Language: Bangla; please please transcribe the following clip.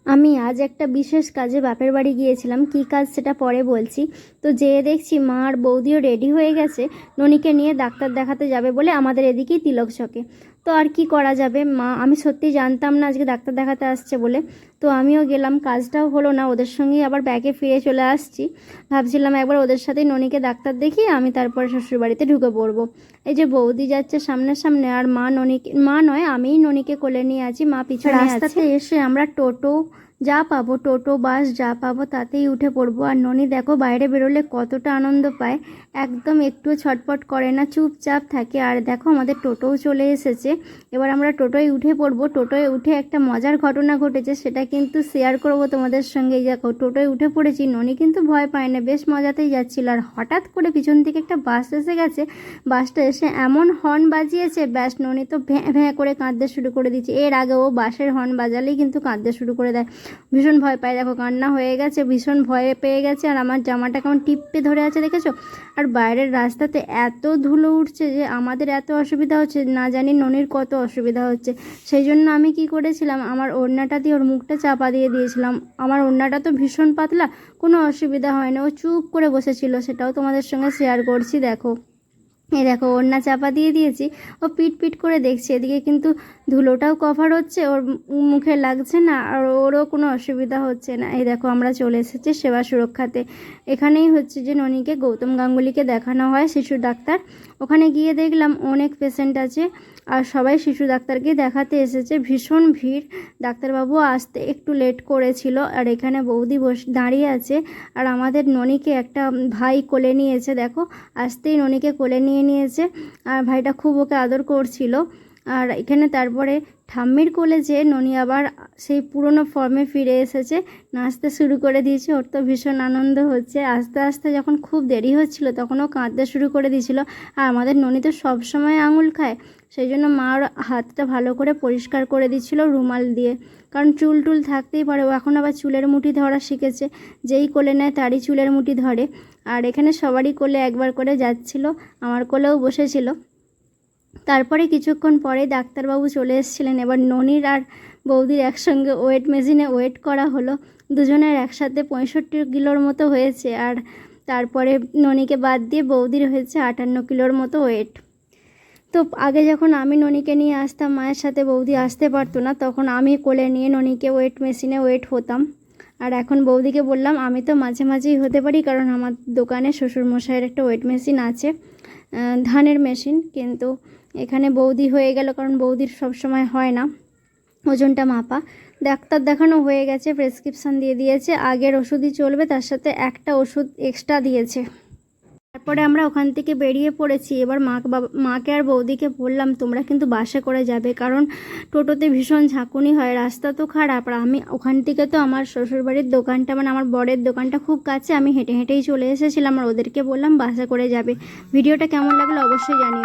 আমি আজ একটা বিশেষ কাজে বাপের বাড়ি গিয়েছিলাম। কি কাজ সেটা পরে বলছি। তো যেয়ে দেখছি মা আর বৌদিও রেডি হয়ে গেছে, ননিকে নিয়ে ডাক্তার দেখাতে যাবে বলে আমাদের এদিকেই তিলক চকে। তো আর কি করা যাবে, আমি সত্যি জানতাম না আজকে ডাক্তার দেখাতে আসছে বলে। তো আমিও গেলাম, কাজটাও হলো না, ওদের সঙ্গেই আবার ব্যাগে ফিরে চলে আসছি। ভাবছিলাম একবার ওদের সাথেই ননিকে ডাক্তার দেখিয়ে আমি তারপরে শ্বশুরবাড়িতে ঢুকে পড়বো। এই যে বৌদি যাচ্ছে সামনে সামনে, আর মা নয় আমিই ননিকে কোলে নিয়ে আছি, মা পিছনে আছে। রাস্তাতে এসে আমরা টোটো যা পাবো, টোটো বাস যা পাবো তাতেই উঠে পড়বো। আর ননি দেখো বাইরে বেরোলে কতটা আনন্দ পায়, একদম একটু ছটপট করে না, চুপচাপ থাকে। আর দেখো আমাদের টোটোও চলে এসেছে, এবার আমরা টোটোয় উঠে পড়বো। টোটোয় উঠে একটা মজার ঘটনা ঘটেছে, সেটা কিন্তু শেয়ার করবো তোমাদের সঙ্গে। দেখো টোটোয় উঠে পড়েছি, ননি কিন্তু ভয় পায় না, বেশ মজাতেই যাচ্ছিল। আর হঠাৎ করে পিছন থেকে একটা বাস এসে গেছে, বাসটা এসে এমন হর্ন বাজিয়েছে, ব্যাস ননি তো ভ্যাঁ ভ্যাঁ করে কাঁদতে শুরু করে দিচ্ছে। এর আগে ও বাসের হর্ন বাজালেই কিন্তু কাঁদতে শুরু করে দেয়, ভীষণ ভয় পায়। দেখো কান্না হয়ে গেছে, ভীষণ ভয়ে পেয়ে গেছে। আর আমার জামাটা কেমন টিপে ধরে আছে দেখেছো। আর বাইরের রাস্তাতে এত ধুলো উঠছে যে আমাদের এত অসুবিধা হচ্ছে, না জানি ননির কত অসুবিধা হচ্ছে। সেই জন্য আমি কি করেছিলাম, আমার ওড়নাটা দিয়ে ওর মুখটা চাপা দিয়ে দিয়েছিলাম। আমার ওড়নাটা তো ভীষণ পাতলা, কোনো অসুবিধা হয় না, ও চুপ করে বসেছিল, সেটাও তোমাদের সঙ্গে শেয়ার করছি। দেখো এই দেখো ওড়না চাপা দিয়ে দিয়েছি, ও পিট পিট করে দেখছে, এদিকে কিন্তু ধুলোটাও কভার হচ্ছে, ওর মুখে লাগছে না, আর ওরও কোনো অসুবিধা হচ্ছে না। এই দেখো আমরা চলে এসেছি সেবা সুরক্ষাতে। এখানেই হচ্ছে যে ননিকে গৌতম গাঙ্গুলিকে দেখানো হয়, শিশু ডাক্তার। ওখানে গিয়ে দেখলাম অনেক পেশেন্ট আছে, আর সবাই শিশু ডাক্তারকে দেখাতে এসেছে। ভীষণ ভিড়, ডাক্তারবাবু আসতে একটু লেট করেছিল। আর এখানে বৌদি দাঁড়িয়ে আছে, আর আমাদের ননিকে একটা ভাই কোলে নিয়েছে। দেখো আসতেই ননিকে কোলে নিয়েছে, আর ভাইটা খুব ওকে আদর করছিল। আর এখানে তারপরে ঠাম্মির কোলে যে ননি আবার সেই পুরনো ফর্মে ফিরে এসেছে, নাচতে শুরু করে দিয়েছে। ওর তো ভীষণ আনন্দ হচ্ছে। আস্তে আস্তে যখন খুব দেরি হচ্ছিল তখন ও কাঁদতে শুরু করে দিয়েছিল। আর আমাদের ননি তো সবসময় আঙুল খায়, সেই জন্য মা ওর হাতটা ভালো করে পরিষ্কার করে দিচ্ছিল রুমাল দিয়ে, কারণ চুল টুল থাকতেই পারে। ও এখন আবার চুলের মুঠি ধরা শিখেছে, যেই কোলে নেয় তারই চুলের মুঠি ধরে। আর এখানে সবারই কোলে একবার করে যাচ্ছিল, আমার কোলেও বসেছিল। তারপরে কিছুক্ষণ পরে ডাক্তারবাবু চলে এসেছিলেন। এবার ননির আর বৌদির একসঙ্গে ওয়েট মেশিনে ওয়েট করা হলো, দুজনের একসাথে 65 কিলোর মতো হয়েছে। আর তারপরে ননিকে বাদ দিয়ে বৌদির হয়েছে 58 কিলোর মতো ওয়েট। তো আগে যখন আমি ননিকে নিয়ে আসতাম মায়ের সাথে, বৌদি আসতে পারতো না, তখন আমি কোলে নিয়ে ননিকে ওয়েট মেশিনে ওয়েট হতাম। আর এখন বৌদিকে বললাম আমি তো মাঝে মাঝেই হতে পারি, কারণ আমার দোকানে শ্বশুরমশাইয়ের একটা ওয়েট মেশিন আছে, ধানের মেশিন। কিন্তু এখানে বৌদি হয়ে গেল, কারণ বৌদির সব সময় হয় না ওজনটা মাপা। ডাক্তার দেখানো হয়ে গেছে, প্রেসক্রিপশান দিয়ে দিয়েছে, আগের ওষুধই চলবে, তার সাথে একটা ওষুধ এক্সট্রা দিয়েছে। তারপরে আমরা ওখান থেকে বেরিয়ে পড়েছি। এবার মাকে আর বৌদিকে বললাম তোমরা কিন্তু বাসে করে যাবে, কারণ টোটোতে ভীষণ ঝাঁকুনি হয়, রাস্তা তো খারাপ। আর আমি ওখান থেকে তো আমার শ্বশুরবাড়ির দোকানটা, মানে আমার বরের দোকানটা খুব কাছে, আমি হেঁটে হেঁটেই চলে এসেছিলাম। আর ওদেরকে বললাম বাসে করে যাবে। ভিডিওটা কেমন লাগলো অবশ্যই জানিও।